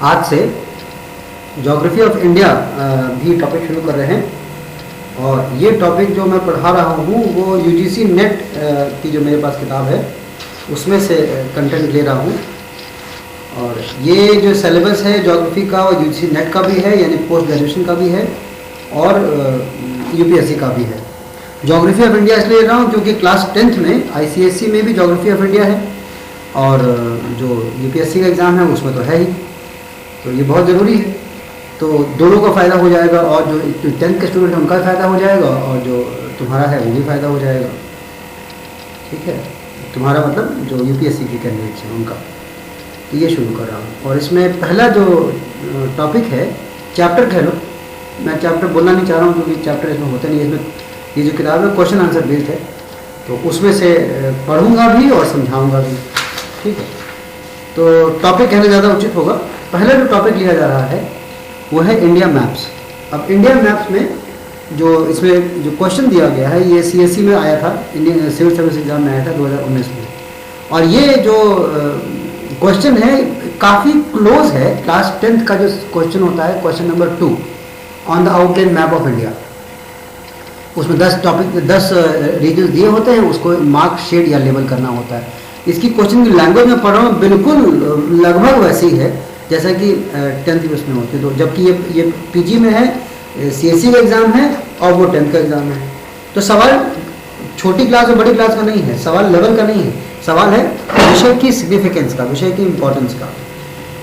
आज से geography of India भी टॉपिक शुरू कर रहे हैं। और ये टॉपिक जो मैं पढ़ा रहा हूँ वो यूजीसी नेट की जो मेरे पास किताब है उसमें से कंटेंट ले रहा हूँ। और ये जो सिलेबस है ज्योग्राफी का वो यूजीसी नेट का भी है, यानी पोस्ट ग्रेजुएशन का भी है, और यूपीएससी का भी है। ज्योग्राफी ऑफ इंडिया इसलिए ले रहा हूँ क्योंकि क्लास 10th में आईसीएसई में भी ज्योग्राफी ऑफ इंडिया है, और जो यूपीएससी का एग्ज़ाम है उसमें तो है ही, तो ये बहुत ज़रूरी है। तो दोनों का फ़ायदा हो जाएगा, और जो 10th के स्टूडेंट हैं उनका भी फ़ायदा हो जाएगा, और जो तुम्हारा है वो भी फ़ायदा हो जाएगा। ठीक है, तुम्हारा मतलब जो यूपीएससी के कैंडिडेट्स हैं उनका। तो ये शुरू कर रहा हूँ, और इसमें पहला जो टॉपिक है चैप्टर कह लो, मैं चैप्टर बोलना नहीं चाह रहा हूँ क्योंकि चैप्टर इसमें होता नहीं है। इसमें ये जो किताब है क्वेश्चन आंसर बेस्ड है, तो उसमें से पढ़ूंगा भी और समझाऊंगा भी। ठीक है, तो टॉपिक कहना ज़्यादा उचित होगा। पहला जो टॉपिक लिया जा रहा है वो है इंडिया मैप्स। अब इंडिया मैप्स में जो इसमें जो क्वेश्चन दिया गया है ये सीएससी में आया था, इंडियन सिविल सर्विस एग्जाम में आया था 2019 में। और ये जो क्वेश्चन है काफ़ी क्लोज है क्लास 10th का जो क्वेश्चन होता है, question number 2 on the outline map of India. उसमें 10 रीजन दिए होते हैं, उसको मार्क शेड या लेबल करना होता है। इसकी क्वेश्चन की लैंग्वेज में पढ़ रहा हूँ, बिल्कुल लगभग वैसी है जैसा कि 10th में उसमें होती है। तो जबकि ये पीजी में है, सीएससी का एग्ज़ाम है, और वो 10th का एग्ज़ाम है। तो सवाल छोटी क्लास और बड़ी क्लास का नहीं है, सवाल लेवल का नहीं है, सवाल है विषय की सिग्निफिकेंस का, विषय की इंपॉर्टेंस का।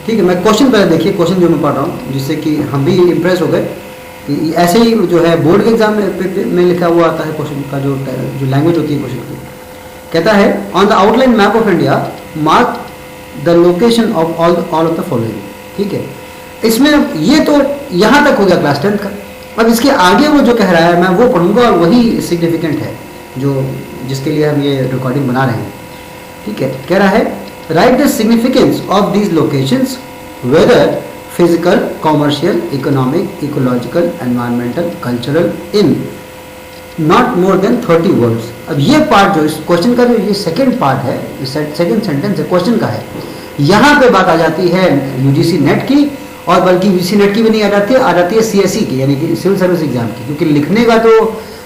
ठीक है, मैं क्वेश्चन पहले देखिए, क्वेश्चन जो मैं पढ़ रहा हूँ, जिससे कि हम भी इम्प्रेस हो गए कि ऐसे ही जो है बोर्ड के एग्जाम में लिखा हुआ आता है क्वेश्चन का जो लैंग्वेज होती है क्वेश्चन की। कहता है on the outline map of India mark the location of all of the following. ठीक है, इसमें ये तो यहाँ तक हो गया क्लास 10th का। अब इसके आगे वो जो कह रहा है मैं वो पढ़ूंगा, और वही सिग्निफिकेंट है जो जिसके लिए हम ये रिकॉर्डिंग बना रहे हैं। ठीक है, कह रहा है write the significance of these locations whether physical, commercial, economic, ecological, environmental, cultural in not more than 30 words. अब ये पार्ट जो इस क्वेश्चन का जो ये सेकंड पार्ट है, सेकंड सेंटेंस है क्वेश्चन का है, यहाँ पे बात आ जाती है यूजीसी नेट की, और बल्कि यूजीसी नेट की भी नहीं आ जाती है सीएससी की, यानी कि सिविल सर्विस एग्जाम की। क्योंकि लिखने का जो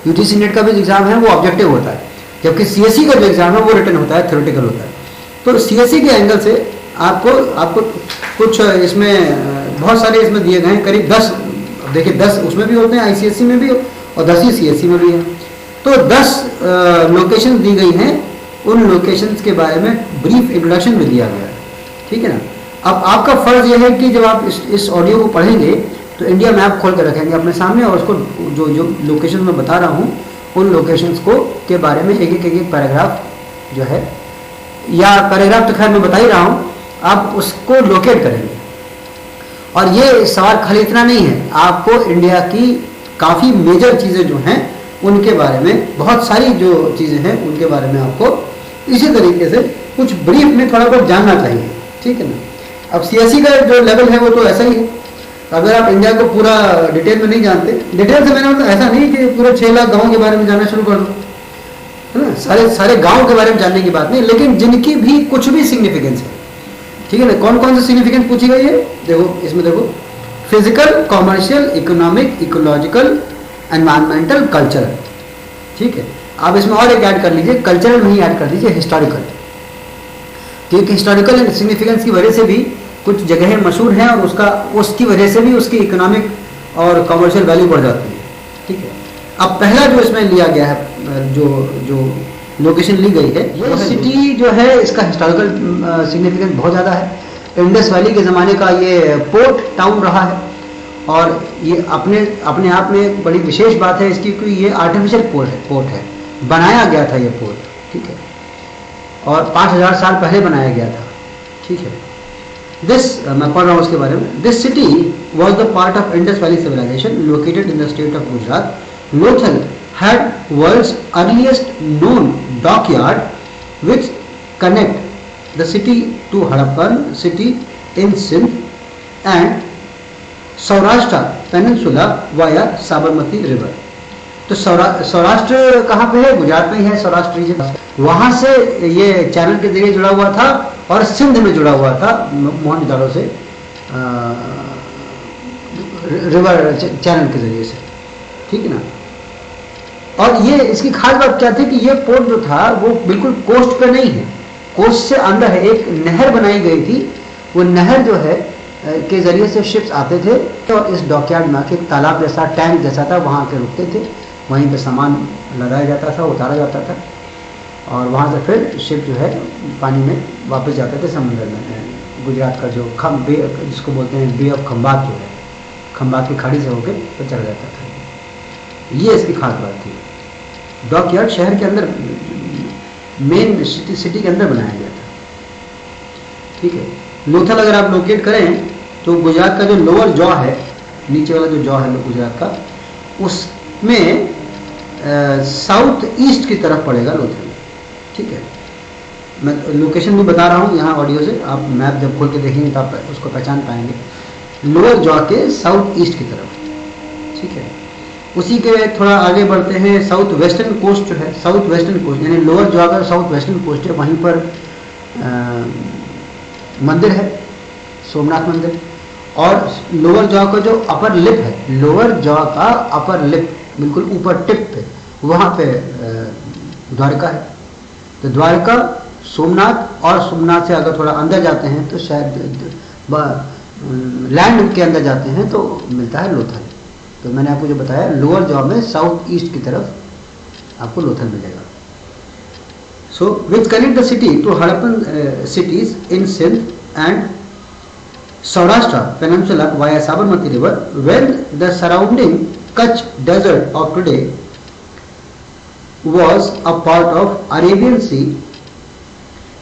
यूजीसी नेट का भी एग्जाम है वो ऑब्जेक्टिव होता है, जबकि सीएससी का जो एग्जाम है वो रिटन होता है, थ्योरेटिकल होता है। तो सीएससी के एंगल से आपको कुछ इसमें बहुत सारे इसमें दिए गए हैं, करीब 10, देखिए 10 उसमें भी होते हैं, आईसीएससी में भी, और 10 ही सीएससी में भी है। तो 10 लोकेशन दी गई हैं, उन लोकेशंस के बारे में ब्रीफ इंट्रोडक्शन भी दिया गया है। ठीक है ना। अब आपका फ़र्ज़ यह है कि जब आप इस ऑडियो को पढ़ेंगे तो इंडिया मैप खोल कर रखेंगे अपने सामने, और उसको जो लोकेशन मैं बता रहा हूँ उन लोकेशंस को के बारे में एक एक पैराग्राफ जो है, या पैराग्राफ तो खैर मैं बता ही रहा हूँ, आप उसको लोकेट करेंगे। और ये सवाल खाली इतना नहीं है, आपको इंडिया की काफ़ी मेजर चीज़ें जो हैं उनके बारे में, बहुत सारी जो चीज़ें हैं उनके बारे में आपको इसी तरीके से कुछ ब्रीफ में थोड़ा बहुत जानना चाहिए। ठीक है ना। अब सीएससी का जो लेवल है वो तो ऐसा ही है। अगर आप इंडिया को पूरा डिटेल में नहीं जानते, डिटेल से मैंने मतलब ऐसा नहीं कि पूरे 6 लाख गाँव के बारे में जानना शुरू कर दो, है ना, सारे गाँव के बारे में जानने की बात नहीं, लेकिन जिनकी भी कुछ भी सिग्निफिकेंस है। ठीक है ना। कौन कौन सी सिग्निफिकेंस पूछी गई है, देखो इसमें देखो, physical, commercial, economic, ecological, environmental, cultural. ठीक है, आप इसमें और एक ऐड कर लीजिए, कल्चरल नहीं ऐड कर दीजिए, हिस्टोरिकल। क्योंकि हिस्टोरिकल सिग्निफिकेंस की वजह से भी कुछ जगहें मशहूर हैं, और उसकी वजह से भी उसकी इकोनॉमिक और कॉमर्शियल वैल्यू बढ़ जाती है। ठीक है। अब पहला जो इसमें लिया गया है, जो लोकेशन ली गई है, ये सिटी जो है इसका हिस्टोरिकल सिग्निफिकेंस बहुत ज़्यादा है। इंडस वैली के ज़माने का ये पोर्ट टाउन रहा है, और ये अपने आप में एक बड़ी विशेष बात है इसकी, क्योंकि ये आर्टिफिशियल पोर्ट है, बनाया गया था ये पोर्ट। ठीक है, और 5000 साल पहले बनाया गया था। ठीक है। मैं पढ़ रहा हूँ उसके बारे में। This city was the part of Indus valley civilisation located in the state of Gujarat. Lothal had world's earliest known dockyard which connect the city to Harappan city in Sindh and Saurashtra Peninsula via Sabarmati River। तो सौराष्ट्र कहाँ पे है, गुजरात में ही है Saurashtra reason. वहाँ से ये channel के जरिए जुड़ा हुआ था, और सिंध में जुड़ा हुआ था मोहनजोदड़ो से रिवर चैनल के ज़रिए से, ठीक है ना। और ये इसकी खास बात क्या थी कि ये पोर्ट जो था वो बिल्कुल कोस्ट पे नहीं है, कोस्ट से अंदर है। एक नहर बनाई गई थी, वो नहर जो है के ज़रिए से शिप्स आते थे और इस डॉकयार्ड में आके एक तालाब जैसा, टैंक जैसा था, वहाँ आके रुकते थे, वहीं पे सामान लगाया जाता था, उतारा जाता था और वहाँ से फिर शिप जो है पानी में वापस जाते थे समुद्र में। गुजरात का जो बे जिसको बोलते हैं बे ऑफ खंबात, जो है खंबात की खाड़ी से होकर तो चला जाता था। ये इसकी खास बात थी। डॉकयार्ड शहर के अंदर, मेन सिटी के अंदर बनाया गया था, ठीक है। लोथल अगर आप लोकेट करें तो गुजरात का जो लोअर जॉ है, नीचे वाला जो जॉ है गुजरात का, उसमें साउथ ईस्ट की तरफ पड़ेगा लोथल, ठीक है। मैं लोकेशन भी बता रहा हूँ यहाँ ऑडियो से, आप मैप जब खोल के देखेंगे तो आप उसको पहचान पाएंगे। लोअर जॉ के साउथ ईस्ट की तरफ, ठीक है। उसी के थोड़ा आगे बढ़ते हैं, साउथ वेस्टर्न कोस्ट जो है, साउथ वेस्टर्न कोस्ट यानी लोअर जॉ का साउथ वेस्टर्न कोस्ट है, वहीं पर मंदिर है, सोमनाथ मंदिर। और लोअर जॉ का जो अपर लिप है, लोअर जॉ का अपर लिप बिल्कुल ऊपर टिप पे, वहाँ पे द्वारका है। तो द्वारका, सोमनाथ, और सोमनाथ से अगर थोड़ा अंदर जाते हैं तो शायद लैंड के अंदर जाते हैं तो मिलता है लोथल। तो मैंने आपको जो बताया, लोअर जॉ में साउथ ईस्ट की तरफ आपको लोथल मिलेगा। So which connect the city to Harappan cities in Sindh and Saurashtra Peninsula via Sabarmati River, when the surrounding Kutch Desert of today was a part of Arabian Sea.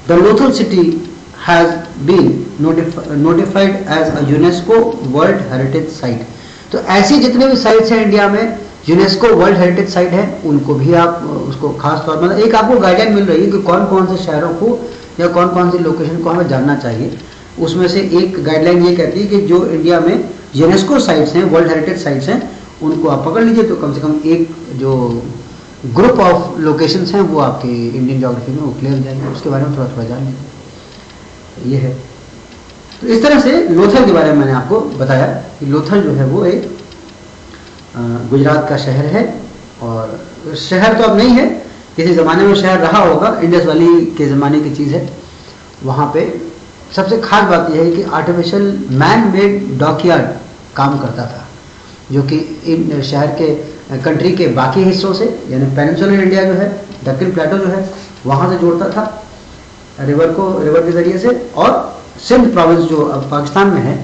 The Lothal city has been notified as a UNESCO World Heritage Site. तो ऐसी जितने भी sites हैं India में UNESCO world heritage site है, उनको भी आप उसको खास तौर पर एक आपको गाइडलाइन मिल रही है कि कौन कौन से शहरों को या कौन कौन सी लोकेशन को हमें जानना चाहिए। उसमें से एक गाइडलाइन ये कहती है कि जो इंडिया में यूनेस्को साइट्स हैं, वर्ल्ड हेरिटेज साइट्स हैं, उनको आप पकड़ लीजिए तो कम से कम एक जो ग्रुप ऑफ लोकेशंस हैं वो आपके इंडियन ज्योग्राफी में वो क्लियर हो जाएंगे, उसके बारे में थोड़ा थोड़ा जान लीजिए। ये है। तो इस तरह से लोथल के बारे में मैंने आपको बताया कि लोथल जो है वो एक गुजरात का शहर है। और शहर तो अब नहीं है, किसी ज़माने में शहर रहा होगा, इंडस वैली के ज़माने की चीज़ है। वहाँ पे सबसे खास बात यह है कि आर्टिफिशियल मैन मेड डॉकयार्ड काम करता था, जो कि इन शहर के कंट्री के बाकी हिस्सों से, यानी पेनिनसुलर इंडिया जो है, दक्षिण प्लेटो जो है, वहाँ से जोड़ता था रिवर को, रिवर के ज़रिए से। और सिंध प्रोविंस जो अब पाकिस्तान में है,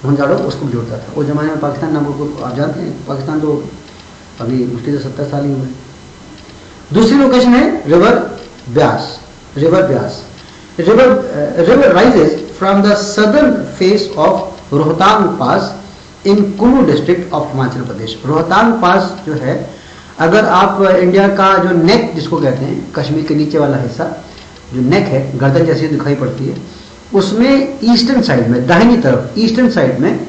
भुंजाड़ो, उसको भी जोड़ता था। उस ज़माने में पाकिस्तान नाम को आप जानते हैं, पाकिस्तान तो अभी मुश्किल से 70 साल ही हुए। दूसरी लोकेशन है river Beas, river Beas. River rises from the southern face of Rohtang pass in Kullu district of Himachal Pradesh. Rohtang pass जो है, अगर आप इंडिया का जो नेक जिसको कहते हैं, कश्मीर के नीचे वाला हिस्सा जो नेक है, गर्दन जैसी दिखाई पड़ती है, उसमें ईस्टर्न साइड में, दाहिनी तरफ ईस्टर्न साइड में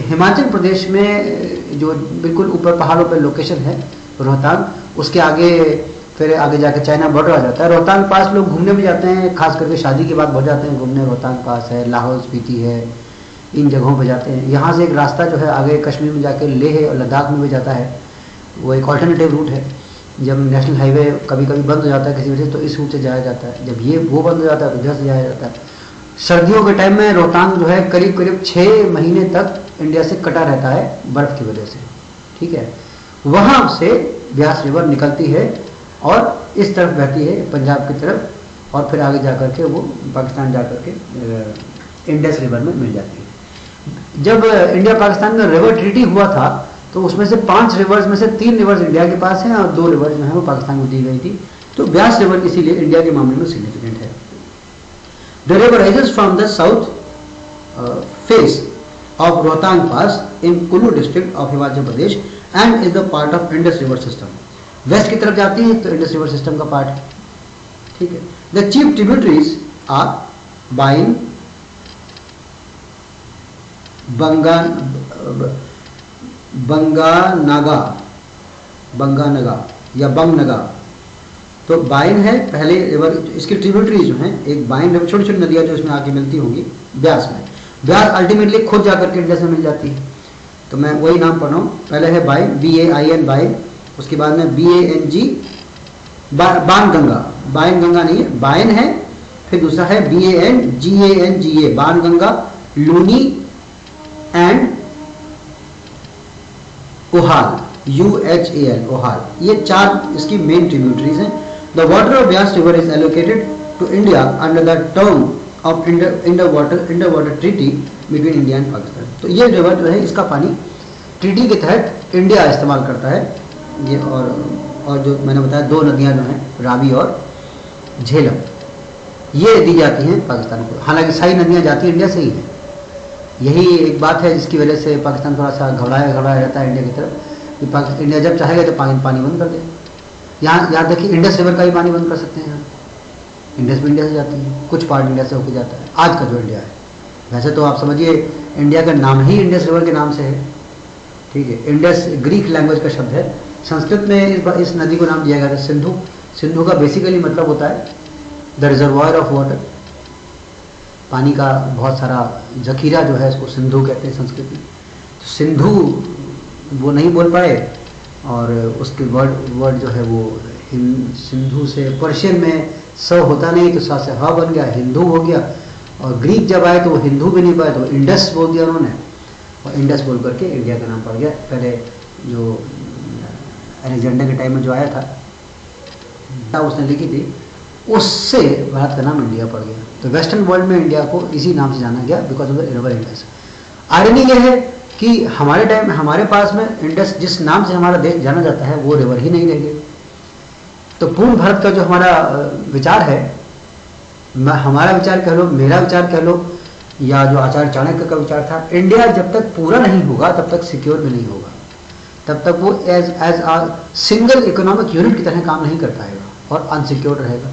हिमाचल प्रदेश में जो बिल्कुल ऊपर पहाड़ों पर लोकेशन है रोहतांग, उसके आगे फिर आगे जाकर चाइना बॉर्डर आ जाता है। रोहतांग पास लोग घूमने भी जाते हैं, खास करके शादी के बाद बहुत जाते हैं घूमने। रोहतांग पास है, लाहौल स्पीति है, इन जगहों पर जाते हैं। यहाँ से एक रास्ता जो है आगे कश्मीर में जाके लेह और लद्दाख में भी जाता है, वो एक ऑल्टरनेटिव रूट है। जब नेशनल हाईवे कभी कभी बंद हो जाता है किसी वजह से, तो इस रूट से जाया जाता है। जब ये वो बंद हो जाता है तो इधर से जाया जाता है। सर्दियों के टाइम में रोहतांग जो है करीब करीब 6 महीने तक इंडिया से कटा रहता है बर्फ़ की वजह से, ठीक है। वहाँ से ब्यास रिवर निकलती है और इस तरफ बहती है पंजाब की तरफ, और फिर आगे जाकर के वो पाकिस्तान जाकर के इंडस रिवर में मिल जाती है। जब इंडिया पाकिस्तान में रिवर ट्रीटी हुआ था तो उसमें से 5 रिवर्स में से 3 रिवर्स इंडिया के पास हैं और 2 रिवर्स जो है वो पाकिस्तान को दी गई थी। तो ब्यास रिवर इसीलिए इंडिया के मामले में सिग्निफिकेंट है। The river rises from the south face of Rohtang pass in Kullu district of Himachal Pradesh and is the part of Indus river system. West की तरफ जाती है तो इंडस रिवर सिस्टम का पार्ट है, ठीक है। द चीफ ट्रिब्यूटरीज आर बाइन, बंगानगा या बंगनगा। तो बाइन है पहले रिवर, इसकी ट्रिब्यूटरीज जो हैं, एक बाइन रिवर, छोटी छोटी नदियाँ जो इसमें आके मिलती होंगी ब्यास में, ब्याज अल्टीमेटली खुद जाकर के इंडिया से मिल जाती है। तो मैं वही नाम पढ़ रहा हूँ। पहले है बाइन, BAIN बाइन, उसके बाद में BANG बाण गंगा, बाइन गंगा नहीं है, बाइन है, फिर दूसरा है BANGANGA Banganga, Luni and Ohal UHAL Ohal, ये 4 इसकी मेन ट्रिब्यूटरीज हैं। The water of Beas river is allocated to India under the term of Indus water treaty between India and Pakistan. तो ये रिवर जो है, इसका पानी ट्रीटी के तहत इंडिया इस्तेमाल करता है। ये और जो मैंने बताया 2 नदियां जो हैं, रावी और झेलम, ये दी जाती हैं पाकिस्तान को। हालांकि सारी नदियां जाती इंडिया से ही हैं। यही एक बात है जिसकी वजह से पाकिस्तान थोड़ा सा घबराया रहता है इंडिया की तरफ, कि इंडिया जब चाहेगा तो पानी बंद कर दे। यहाँ देखिए इंडस रिवर का भी पानी बंद कर सकते हैं। यहाँ इंडस भी इंडिया से जाती है, कुछ पार्ट इंडिया से होकर जाता है आज का जो इंडिया है। वैसे तो आप समझिए इंडिया का नाम ही इंडस रिवर के नाम से है, ठीक है। इंडस ग्रीक लैंग्वेज का शब्द है, संस्कृत में इस नदी को नाम दिया गया था सिंधु। सिंधु का बेसिकली मतलब होता है द रिजर्वायर ऑफ वाटर, पानी का बहुत सारा जखीरा जो है इसको सिंधु कहते हैं संस्कृत में। तो सिंधु वो नहीं बोल पाए और उसके वर्ड जो है वो सिंधु से पर्शियन में स होता नहीं तो सा से ह बन गया, हिंदू हो गया। और ग्रीक जब आए तो वो हिंदू भी नहीं पाए तो इंडस बोल दिया उन्होंने, और इंडस बोल करके इंडिया का नाम पड़ गया। पहले जो अलेक्जेंडर के टाइम में जो आया था उसने लिखी थी, उससे भारत का नाम इंडिया पड़ गया। तो वेस्टर्न वर्ल्ड में इंडिया को इसी नाम से जाना गया because of the river Indus. Irony यह है कि हमारे टाइम में हमारे पास में इंडस जिस नाम से हमारा देश जाना जाता है वो रिवर ही नहीं रह गई। तो पूर्ण भारत का जो हमारा विचार है, हमारा विचार कह लो, मेरा विचार कह लो, या जो आचार्य चाणक्य का विचार था, इंडिया जब तक पूरा नहीं होगा तब तक सिक्योर भी नहीं होगा, तब तक वो एज आ सिंगल इकोनॉमिक यूनिट की तरह काम नहीं कर पाएगा और अनसिक्योर रहेगा।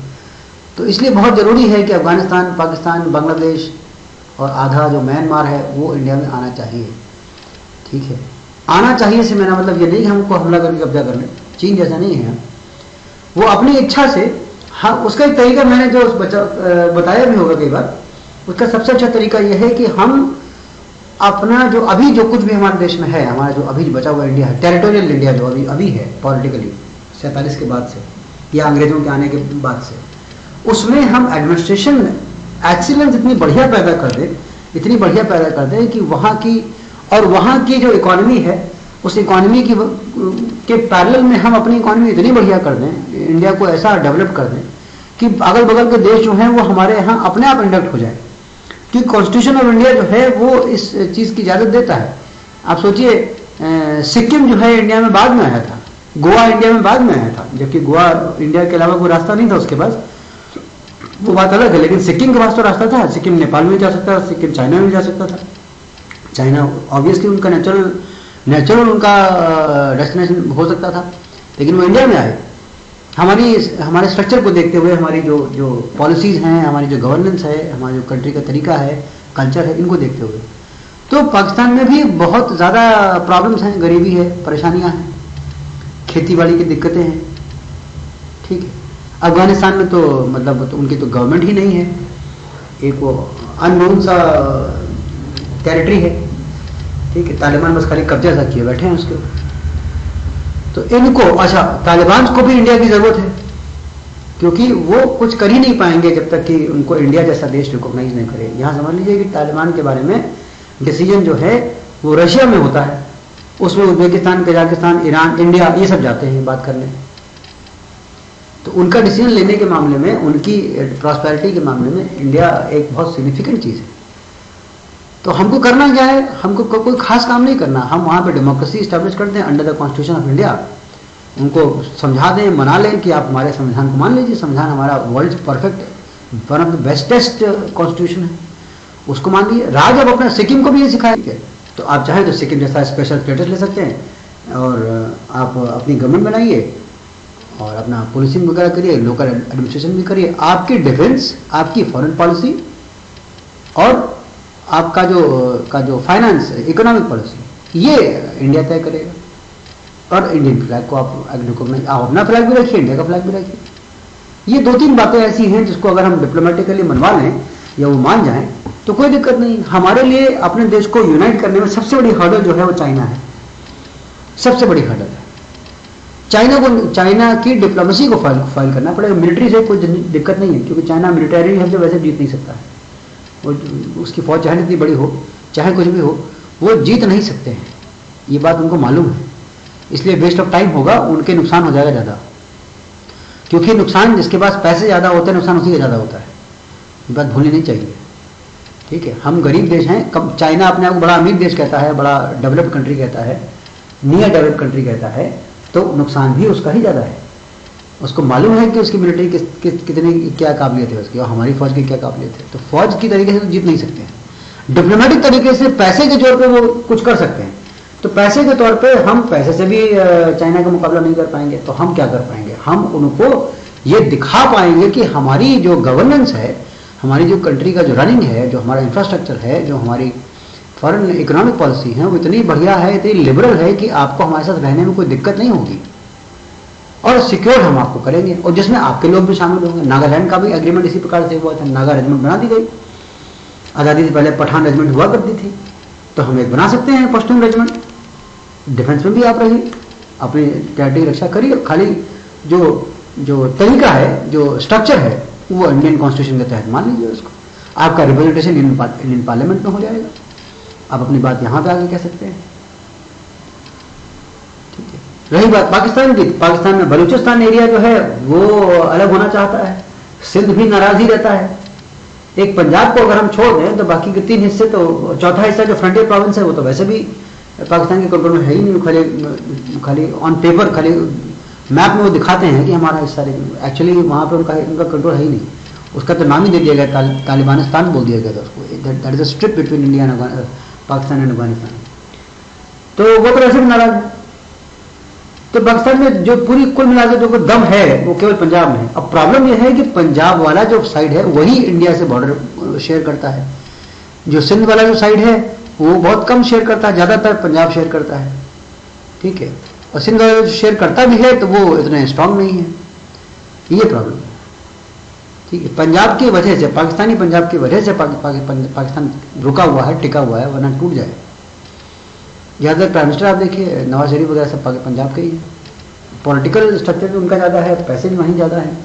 तो इसलिए बहुत ज़रूरी है कि अफगानिस्तान, पाकिस्तान, बांग्लादेश और आधा जो म्यांमार है वो इंडिया में आना चाहिए, ठीक है। आना चाहिए से मेरा मतलब ये नहीं कि हमको हमला करके कब्जा कर ले, चीन जैसा नहीं है। वो अपनी इच्छा से, हाँ, उसका एक तरीका मैंने जो बताया भी होगा कई बार, उसका सबसे अच्छा तरीका यह है कि हम अपना जो अभी जो कुछ भी हमारे देश में है, हमारा जो अभी बचा हुआ इंडिया है, टेरिटोरियल इंडिया जो अभी है पॉलिटिकली 47 के बाद से या अंग्रेजों के आने के बाद से, उसमें हम एडमिनिस्ट्रेशन एक्सीलेंस इतनी बढ़िया पैदा कर दें, इतनी बढ़िया पैदा कर दें कि वहाँ की जो इकोनॉमी है, उस इकोनॉमी के पैरेलल में हम अपनी इकोनॉमी इतनी बढ़िया कर दें, इंडिया को ऐसा डेवलप कर दें कि अगल बगल के देश जो हैं वो हमारे यहाँ अपने आप इंडक्ट हो जाए। कि कॉन्स्टिट्यूशन ऑफ इंडिया जो है वो इस चीज़ की इजाज़त देता है। आप सोचिए सिक्किम जो है इंडिया में बाद में आया था, गोवा इंडिया में बाद में आया था, जबकि गोवा इंडिया के अलावा कोई रास्ता नहीं था उसके पास, वो बात अलग है। लेकिन सिक्किम के पास तो रास्ता था, सिक्किम नेपाल में जा सकता था, सिक्किम चाइना में जा सकता था। चाइना ऑब्वियसली उनका नेचुरल उनका डेस्टिनेशन हो सकता था, लेकिन वो इंडिया में आए। हमारे स्ट्रक्चर को देखते हुए, हमारी जो पॉलिसीज़ हैं, हमारी जो गवर्नेंस है, हमारे जो कंट्री का तरीका है, कल्चर है, इनको देखते हुए तो पाकिस्तान में भी बहुत ज़्यादा प्रॉब्लम्स हैं, गरीबी है, परेशानियां हैं, खेती बाड़ी की दिक्कतें हैं, ठीक है। अफगानिस्तान में तो मतलब तो उनकी तो गवर्नमेंट ही नहीं है, एक वो अननोन सा टेरिटरी है, ठीक है। तालिबान बस खाली कब्जा सा किए बैठे हैं उसके ऊपर। तो इनको, अच्छा, तालिबान को भी इंडिया की ज़रूरत है, क्योंकि वो कुछ कर ही नहीं पाएंगे जब तक कि उनको इंडिया जैसा देश रिकॉग्नाइज नहीं करे। यहाँ समझ लीजिए कि तालिबान के बारे में डिसीजन जो है वो रशिया में होता है, उसमें उज्बेकिस्तान, कजाकिस्तान, ईरान, इंडिया ये सब जाते हैं बात करने। तो उनका डिसीजन लेने के मामले में, उनकी प्रॉस्पेरिटी के मामले में इंडिया एक बहुत सिग्निफिकेंट चीज़ है। तो हमको करना क्या है, हमको कोई खास काम नहीं करना, हम वहाँ पे डेमोक्रेसी इस्टेब्लिश करते हैं under the constitution of India. उनको समझा दें, मना लें कि आप हमारे संविधान को मान लीजिए, संविधान हमारा world perfect, one of the bestest constitution है, उसको मान लीजिए। राज अब अपना सिक्किम को भी ये सिखाया, तो आप चाहें तो सिक्किम जैसा स्पेशल स्टेटस ले सकते हैं और आप अपनी गवर्नमेंट बनाइए और अपना पुलिसिंग वगैरह करिए, लोकल एडमिनिस्ट्रेशन भी करिए। आपकी डिफेंस, आपकी फॉरेन पॉलिसी और आपका जो फाइनेंस, इकोनॉमिक पॉलिसी, ये इंडिया तय करेगा। और इंडियन फ्लैग को आप रिकॉग्नाइज, आप अपना फ्लैग भी रखिए, इंडिया का फ्लैग भी रखिए। ये 2-3 बातें ऐसी हैं जिसको अगर हम डिप्लोमेटिकली मनवा लें या वो मान जाएं तो कोई दिक्कत नहीं। हमारे लिए अपने देश को यूनाइट करने में सबसे बड़ी हर्डल जो है वो चाइना है, सबसे बड़ी हर्डल है। चाइना की डिप्लोमेसी को फाइल करना पड़ेगा। मिलिट्री से कोई दिक्कत नहीं है, क्योंकि चाइना मिलिटरी है तो वैसे जीत नहीं सकता है। वो उसकी फौज चाहे जितनी बड़ी हो, चाहे कुछ भी हो, वो जीत नहीं सकते हैं, ये बात उनको मालूम है। इसलिए वेस्ट ऑफ टाइम होगा, उनके नुकसान हो जाएगा ज़्यादा, क्योंकि नुकसान जिसके पास पैसे ज़्यादा होते हैं नुकसान उसी का ज़्यादा होता है। ये बात भूलनी नहीं चाहिए, ठीक है। हम गरीब देश हैं, कम चाइना अपने आप को बड़ा अमीर देश कहता है, बड़ा डेवलप्ड कंट्री कहता है, नियर डेवलप्ड कंट्री कहता है, तो नुकसान भी उसका ही ज़्यादा है। उसको मालूम है कि उसकी मिलिट्री कितनी क्या काबिलियत है उसकी, और हमारी फौज की क्या काबिलियत है। तो फौज की तरीके से तो जीत नहीं सकते हैं। डिप्लोमेटिक तरीके से पैसे के जोर पे वो कुछ कर सकते हैं। तो पैसे के तौर पे हम पैसे से भी चाइना का मुकाबला नहीं कर पाएंगे, तो हम क्या कर पाएंगे? हम उनको ये दिखा पाएंगे कि हमारी जो गवर्नेंस है, हमारी जो कंट्री का जो रनिंग है, जो हमारा इंफ्रास्ट्रक्चर है, जो हमारी फॉरेन इकोनॉमिक पॉलिसी है, वो इतनी बढ़िया है, इतनी लिबरल है कि आपको हमारे साथ रहने में कोई दिक्कत नहीं होगी, और सिक्योर हम आपको करेंगे, और जिसमें आपके लोग भी शामिल होंगे। नागालैंड का भी एग्रीमेंट इसी प्रकार से हुआ था। नागा रेजिमेंट बना दी गई। आज़ादी से पहले पठान रेजिमेंट हुआ करती थी, तो हम एक बना सकते हैं पश्तून रेजिमेंट। डिफेंस में भी आप रहिए, अपनी टेरिटरी की रक्षा करिए। खाली जो तरीका है, जो स्ट्रक्चर है, वो इंडियन कॉन्स्टिट्यूशन के तहत मान लीजिए उसको। आपका रिप्रेजेंटेशन इंडियन पार्लियामेंट में हो जाएगा, आप अपनी बात यहाँ पे आगे कह सकते हैं, ठीक है। रही बात पाकिस्तान की, पाकिस्तान में बलूचिस्तान एरिया जो है वो अलग होना चाहता है, सिंध भी नाराज ही रहता है। एक पंजाब को अगर हम छोड़ दें तो बाकी के 3 हिस्से, तो चौथा हिस्सा जो फ्रंटियर प्रोविंस है वो तो वैसे भी पाकिस्तान के कंट्रोल में है ही नहीं। खाली ऑन पेपर, खाली मैप में वो दिखाते हैं कि हमारा हिस्सा, लेकिन एक्चुअली वहाँ पर उनका कंट्रोल है ही नहीं। उसका तो नाम ही दे दिया गया, तालिबानिस्तान बोल दिया गया था उसको। That is a strip between India and Pakistan and Afghanistan. तो वो तो वैसे भी नाराज है। तो पाकिस्तान में जो पूरी कुल मिलाकर जो दम है वो केवल पंजाब में है। अब प्रॉब्लम यह है कि पंजाब वाला जो साइड है वही इंडिया से बॉर्डर शेयर करता है। जो सिंध वाला जो साइड है वो बहुत कम शेयर करता है, ज़्यादातर पंजाब शेयर करता है, ठीक है। और सिंध वाला जो शेयर करता भी है तो वो इतना स्ट्रांग नहीं है, ये प्रॉब्लम है, ठीक है। पंजाब की वजह से, पाकिस्तानी पंजाब की वजह से पाकिस्तान रुका हुआ है, टिका हुआ है, वरना टूट जाए। ज़्यादातर प्राइम मिनिस्टर आप देखिए, नवाज शरीफ वगैरह सब पंजाब के ही है। पॉलिटिकल स्ट्रक्चर भी उनका ज़्यादा है, पैसे भी वहीं ज़्यादा है,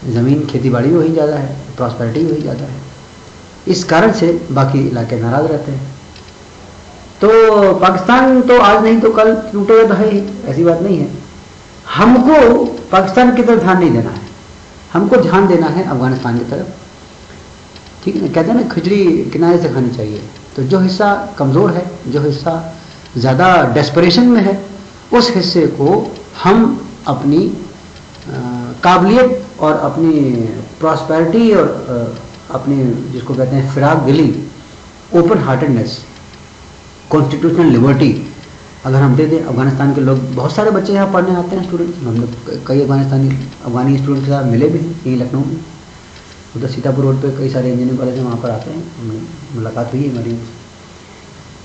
ज़मीन खेती बाड़ी भी वहीं ज़्यादा है, प्रॉस्पेरिटी भी वहीं ज़्यादा है। इस कारण से बाकी इलाके नाराज़ रहते हैं। तो पाकिस्तान तो आज नहीं तो कल टूटेगा तो है ही, ऐसी बात नहीं है। हमको पाकिस्तान की तरफ ध्यान नहीं देना है, हमको ध्यान देना है अफगानिस्तान की तरफ, ठीक है ना। कहते हैं ना, खिचड़ी किनारे से खानी चाहिए। तो जो हिस्सा कमज़ोर है, जो हिस्सा ज़्यादा डेस्परेशन में है, उस हिस्से को हम अपनी काबिलियत और अपनी प्रॉस्पेरिटी और अपनी जिसको कहते हैं फिराक दिली, ओपन हार्टेडनेस, कॉन्स्टिट्यूशनल लिबर्टी अगर हम दे दें। अफगानिस्तान के लोग, बहुत सारे बच्चे यहाँ पढ़ने आते हैं, स्टूडेंट्स। हम लोग कई अफगानी स्टूडेंट्स के साथ मिले भी हैं यहीं लखनऊ में। उधर सीतापुर रोड पे कई सारे इंजीनियरिंग कॉलेज हैं, वहाँ पर आते हैं, मुलाकात हुई है हमारी।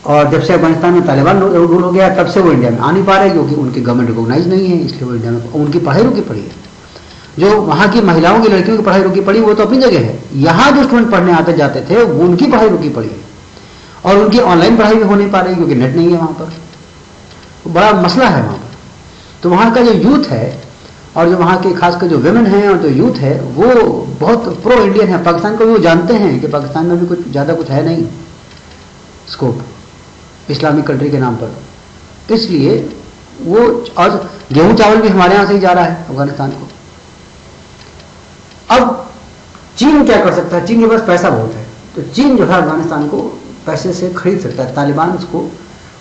और जब से अफगानिस्तान में तालिबान रूल हो गया, तब से वो इंडिया में आ नहीं पा रहे, क्योंकि उनकी गवर्नमेंट रिकॉग्नाइज नहीं है, इसलिए वो इंडिया में, उनकी पढ़ाई रुकी पड़ी है। जो वहाँ की महिलाओं की, लड़कियों की पढ़ाई रुकी पड़ी, वो तो अपनी जगह है। यहाँ जो स्टूडेंट पढ़ने आते जाते थे, वो उनकी पढ़ाई रुकी पड़ी है, और उनकी ऑनलाइन पढ़ाई भी हो नहीं पा रही, क्योंकि नेट नहीं है वहाँ पर। तो बड़ा मसला है वहाँ पर। तो वहाँ का जो यूथ है, और जो वहाँ के खासकर जो वेमेन हैं और जो यूथ है, वो बहुत प्रो इंडियन है। पाकिस्तान को भी वो जानते हैं कि पाकिस्तान में भी कुछ ज़्यादा कुछ है नहीं स्कोप इस्लामिक कंट्री के नाम पर, इसलिए वो, और गेहूं चावल भी हमारे यहाँ से ही जा रहा है अफगानिस्तान को। अब चीन क्या कर सकता है? चीन के पास पैसा बहुत है, तो चीन जो है अफगानिस्तान को पैसे से खरीद सकता है। तालिबान को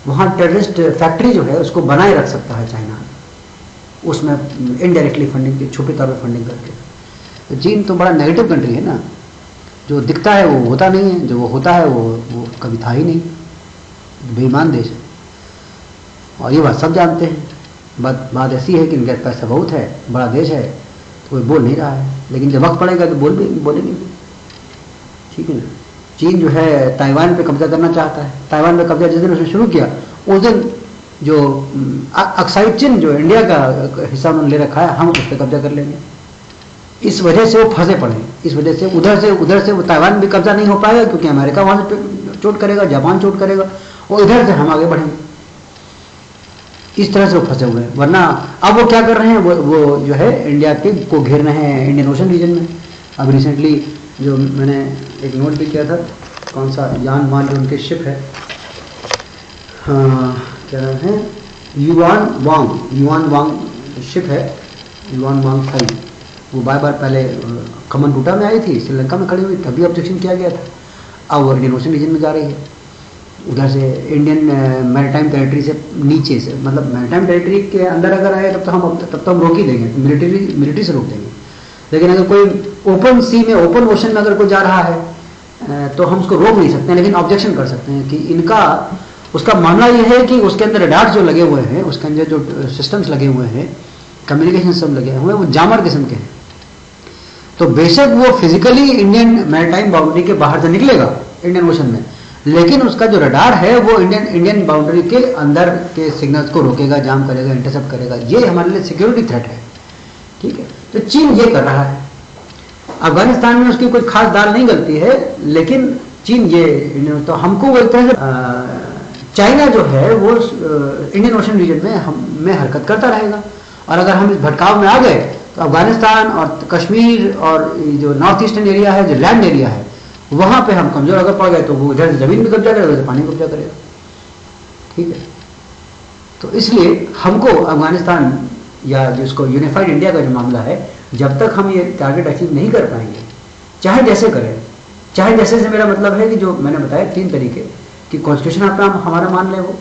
वहाँ टेररिस्ट फैक्ट्री जो है उसको बनाए रख सकता है चाइना, उसमें इनडायरेक्टली फंडिंग की, छुपे तौर पर फंडिंग करके। तो चीन तो बड़ा नेगेटिव कंट्री है ना, जो दिखता है वो होता नहीं है, जो वो होता है वो कभी था ही नहीं, बेईमान देश है। और ये बात सब जानते हैं। बात ऐसी है कि इनके पैसा बहुत है, बड़ा देश है, तो कोई बोल नहीं रहा है, लेकिन जब वक्त पड़ेगा तो बोलेंगे, ठीक है ना। चीन जो है ताइवान पे कब्जा करना चाहता है। ताइवान पे कब्जा जिस दिन उसने शुरू किया, उस दिन जो अक्साई चीन जो इंडिया का हिस्सा उन्होंने ले रखा है, हम उस पर कब्जा कर लेंगे। इस वजह से वो फंसे पड़े हैं। इस वजह से उधर से वो ताइवान भी कब्जा नहीं हो पाएगा, क्योंकि अमेरिका वहां से चोट करेगा, जापान चोट करेगा, और इधर से हम आगे बढ़ेंगे। इस तरह से वो फंसे हुए हैं। वरना अब वो क्या कर रहे हैं, वो जो है इंडिया के को घेर रहे हैं इंडियन ओशन रीजन में। अब रिसेंटली जो मैंने एक नोट भी किया था, कौन सा यान वान जो उनके शिप है, हाँ क्या नाम है, युआन वांग शिप है, युआन वांग 5, वो बार बार पहले कमन टूटा में आई थी, श्रीलंका में खड़ी हुई, तभी ऑब्जेक्शन किया गया था। अब वो इंडियन ओशन रीजन में जा रही है, उधर से इंडियन मैरीटाइम टेरिटरी से नीचे से, मतलब मैरीटाइम टेरिटरी के अंदर अगर आए तब तो हम रोक ही देंगे, मिलिट्री से रोक देंगे। लेकिन अगर कोई ओपन सी में, ओपन ओशन में अगर कोई जा रहा है तो हम उसको रोक नहीं सकते हैं, लेकिन ऑब्जेक्शन कर सकते हैं कि इनका, उसका मानना यह है कि उसके अंदर रडार जो लगे हुए हैं, उसके अंदर जो सिस्टम्स लगे हुए हैं, कम्युनिकेशन सिस्टम लगे हुए हैं, वो जामर किस्म के हैं। तो बेशक वो फिजिकली इंडियन मैरीटाइम बाउंड्री के बाहर से निकलेगा इंडियन ओशन में, लेकिन उसका जो रडार है वो इंडियन बाउंड्री के अंदर के सिग्नल्स को रोकेगा, जाम करेगा, इंटरसेप्ट करेगा। ये हमारे लिए सिक्योरिटी थ्रेट है, ठीक है। तो चीन ये कर रहा है। अफगानिस्तान में उसकी कोई खास दाल नहीं गलती है, लेकिन चीन ये, तो हमको वो एक तरह से चाइना जो है वो इंडियन ओशन रीजन में हरकत करता रहेगा, और अगर हम इस भटकाव में आ गए तो अफगानिस्तान और कश्मीर और जो नॉर्थ ईस्टर्न एरिया है, जो लैंड एरिया है, वहां पे हम कमजोर अगर पड़ गए तो वो इधर से जमीन भी कब्जा करेगा, उधर से पानी कब्जा करेगा, ठीक है। तो इसलिए हमको अफगानिस्तान या जिसको यूनिफाइड इंडिया का जो मामला है, जब तक हम ये टारगेट अचीव नहीं कर पाएंगे, चाहे जैसे करें, चाहे जैसे से मेरा मतलब है कि जो मैंने बताया 3 तरीके कि कॉन्स्टिट्यूशन अपना हमारा मान लें, वो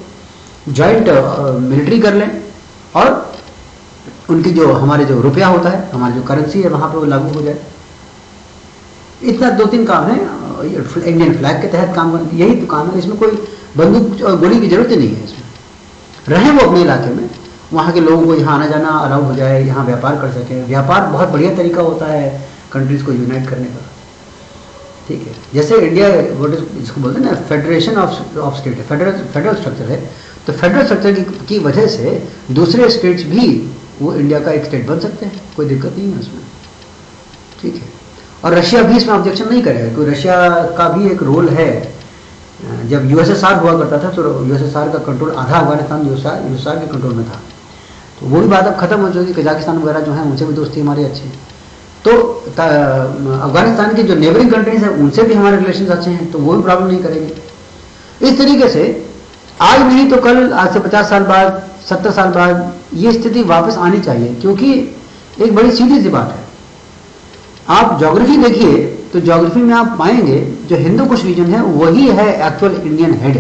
ज्वाइंट मिलिट्री कर लें, और उनकी जो हमारे जो रुपया होता है, हमारी जो करेंसी है, वहां पर वो लागू हो जाए। इतना 2-3 काम है, इंडियन फ्लैग के तहत काम करते, यही तो काम है। इसमें कोई बंदूक और गोली की जरूरत ही नहीं है। इसमें रहें वो अपने इलाके में, वहाँ के लोगों को यहाँ आना जाना अलाउ हो जाए, यहाँ व्यापार कर सकें। व्यापार बहुत बढ़िया तरीका होता है कंट्रीज को यूनाइट करने का, ठीक है। जैसे इंडिया वो जिसको बोलते हैं ना फेडरेशन ऑफ स्टेट है, फेडरल स्ट्रक्चर है, तो फेडरल स्ट्रक्चर की वजह से दूसरे स्टेट्स भी वो इंडिया का एक स्टेट बन सकते हैं, कोई दिक्कत नहीं है उसमें, ठीक है। और रशिया भी इसमें ऑब्जेक्शन नहीं करेगा, क्योंकि रशिया का भी एक रोल है। जब यूएसएसआर हुआ करता था तो यूएसएसआर का कंट्रोल आधा अफगानिस्तान यूएसएसआर के कंट्रोल में था, तो वो भी बात अब खत्म हो चुकी। कजाकिस्तान वगैरह जो है उनसे भी दोस्ती हमारी अच्छी है। तो अफगानिस्तान की जो नेबरिंग कंट्रीज हैं उनसे भी हमारे रिलेशन अच्छे हैं, तो वो भी प्रॉब्लम नहीं करेंगे। इस तरीके से आज नहीं तो कल, आज से 50 साल बाद, 70 साल बाद ये स्थिति वापस आनी चाहिए, क्योंकि एक बड़ी सीधी सी बात है। आप ज्योग्राफी देखिए तो ज्योग्राफी में आप पाएंगे जो हिंदू कुश रीजन है वही है एक्चुअल इंडियन हेड।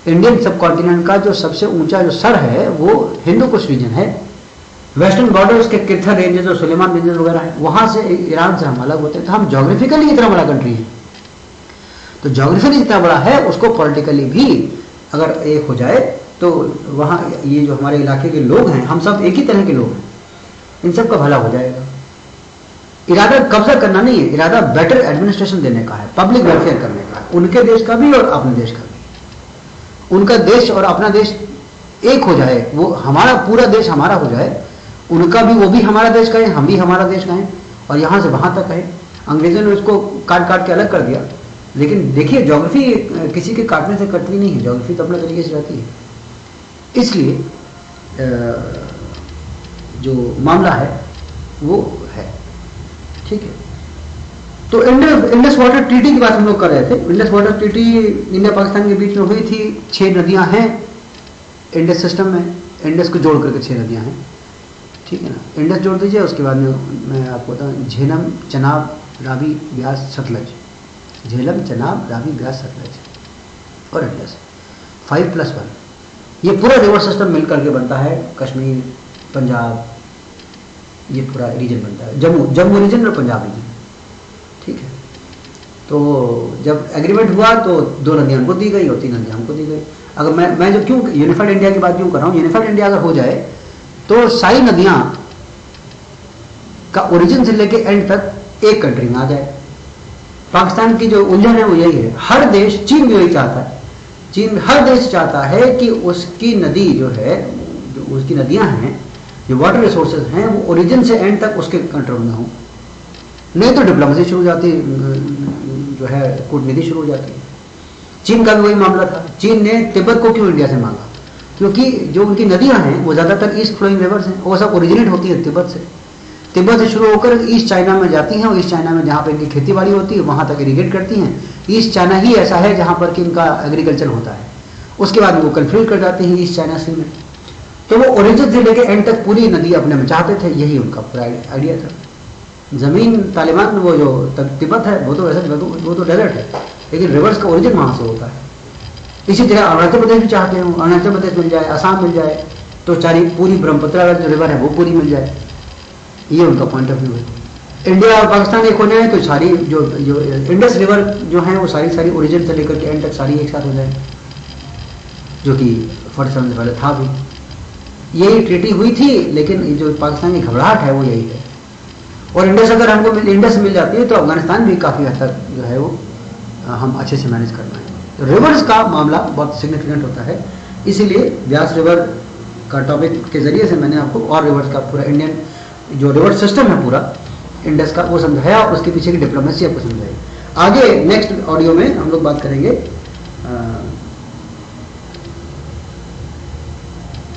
इंडियन सब कॉन्टिनेंट का जो सबसे ऊंचा जो सर है वो हिंदू कुश रीजन है। वेस्टर्न बॉर्डर्स के किर्थर रेंजेस और सुलेमान रेंजेस वगैरह है, वहां से ईरान से हम अलग होते हैं। तो हम ज्योग्राफिकली इतना बड़ा कंट्री है, तो ज्योग्राफिकली इतना बड़ा है, उसको पॉलिटिकली भी अगर एक हो जाए तो वहाँ ये जो हमारे इलाके के लोग हैं, हम सब एक ही तरह के लोग हैं, इन सब का भला हो जाएगा। इरादा कब्जा करना नहीं है, इरादा बेटर एडमिनिस्ट्रेशन देने का है, पब्लिक वेलफेयर करने का है, उनके देश का भी और अपने देश का भी। उनका देश और अपना देश एक हो जाए, वो हमारा पूरा देश हमारा हो जाए, उनका भी, वो भी हमारा देश कहें, हम भी हमारा देश कहें, और यहाँ से वहाँ तक कहें। अंग्रेजों ने उसको काट काट के अलग कर दिया, लेकिन देखिए ज्योग्राफी किसी के काटने से कटती नहीं है, ज्योग्राफी तो अपने तरीके से रहती है। इसलिए जो मामला है वो है, ठीक है। तो इंडस वाटर ट्रीटी की बात हम लोग कर रहे थे। Indus water treaty India Pakistan के बीच में हुई थी। 6 नदियां हैं इंडस सिस्टम में, इंडस को जोड़ करके 6 नदियां हैं, ठीक है ना। इंडस जोड़ दीजिए, उसके बाद में मैं आपको बताऊँ, झेलम, चनाब, रावी, ब्यास, सतलज। झेलम, चनाब, रावी, ब्यास, सतलज और इंडस 5+1। ये पूरा रिवर सिस्टम मिलकर के बनता है कश्मीर, पंजाब, ये पूरा रीजन बनता है, जम्मू रीजन और पंजाब रीजन, ठीक है। तो जब एग्रीमेंट हुआ तो 2 नदियां हमको दी गई और 3 नदियां हमको दी गई। अगर मैं जो क्यों यूनिफाइड इंडिया की बात क्यों कर रहा हूँ, यूनिफाइड इंडिया अगर हो जाए तो सारी नदियां का ओरिजिन से लेके एंड तक एक कंट्री में आ जाए। पाकिस्तान की जो उलझन है वो यही है। हर देश, चीन भी वही चाहता है, चीन हर देश चाहता है कि उसकी नदी जो है, जो उसकी नदियां हैं, जो वाटर रिसोर्सेज हैं, वो ओरिजिन से एंड तक उसके कंट्रोल में हो। नहीं तो डिप्लोमेसी शुरू हो जाती, जो है कूटनीति शुरू हो जाती है। चीन का भी वही मामला था। चीन ने तिब्बत को क्यों इंडिया से मांगा? क्योंकि जो उनकी नदियां हैं वो ज़्यादातर ईस्ट फ्लोइंग रिवर्स हैं, वो सब ओरिजिनेट होती है तिब्बत से। तिब्बत से शुरू होकर ईस्ट चाइना में जाती हैं, और ईस्ट चाइना में जहाँ पर इनकी खेती बाड़ी होती है वहाँ तक इरीगेट करती हैं। ईस्ट चाइना ही ऐसा है जहाँ पर कि इनका एग्रीकल्चर होता है। उसके बाद वो कन्फ्यूज कर जाते हैं ईस्ट चाइना सी में। तो वो ओरिजिन से लेकर एंड तक पूरी नदी अपने में चाहते थे, यही उनका पूरा आइडिया था। ज़मीन तालिबान वो जो तिब्बत है वो तो वैसे वो तो डेजर्ट है, लेकिन रिवर्स का ओरिजिन वहाँ से होता है। इसी तरह अरुणाचल प्रदेश भी चाहते हैं, अरुणाचल प्रदेश मिल जाए, असम मिल जाए, तो सारी पूरी ब्रह्मपुत्र जो रिवर है वो पूरी मिल जाए, ये उनका पॉइंट ऑफ व्यू है। इंडिया और पाकिस्तान एक होने हैं तो सारी जो जो इंडस रिवर जो है वो सारी ओरिजिन से लेकर के एंड तक सारी एक साथ हो जाए, जो कि 40 साल पहले था भी। यही ट्रीटी हुई थी, लेकिन जो पाकिस्तान की घबराहट है वो यही है। और इंडस अगर हमको इंडस मिल जाती है तो अफगानिस्तान भी काफ़ी हद तक जो है वो हम अच्छे से मैनेज कर पाएंगे। तो रिवर्स का मामला बहुत सिग्निफिकेंट होता है, इसीलिए व्यास रिवर का टॉपिक के जरिए से मैंने आपको और रिवर्स का पूरा इंडियन जो रिवर सिस्टम है पूरा इंडस का वो समझाया, और उसके पीछे की डिप्लोमेसी आपको समझाई। आगे नेक्स्ट ऑडियो में हम लोग बात करेंगे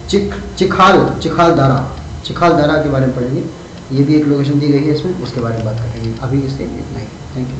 चिखाल दारा के बारे में पढ़ेंगे। ये भी एक लोकेशन दी गई है इसमें, उसके बारे में बात करेंगे। अभी इससे इतना ही, थैंक यू।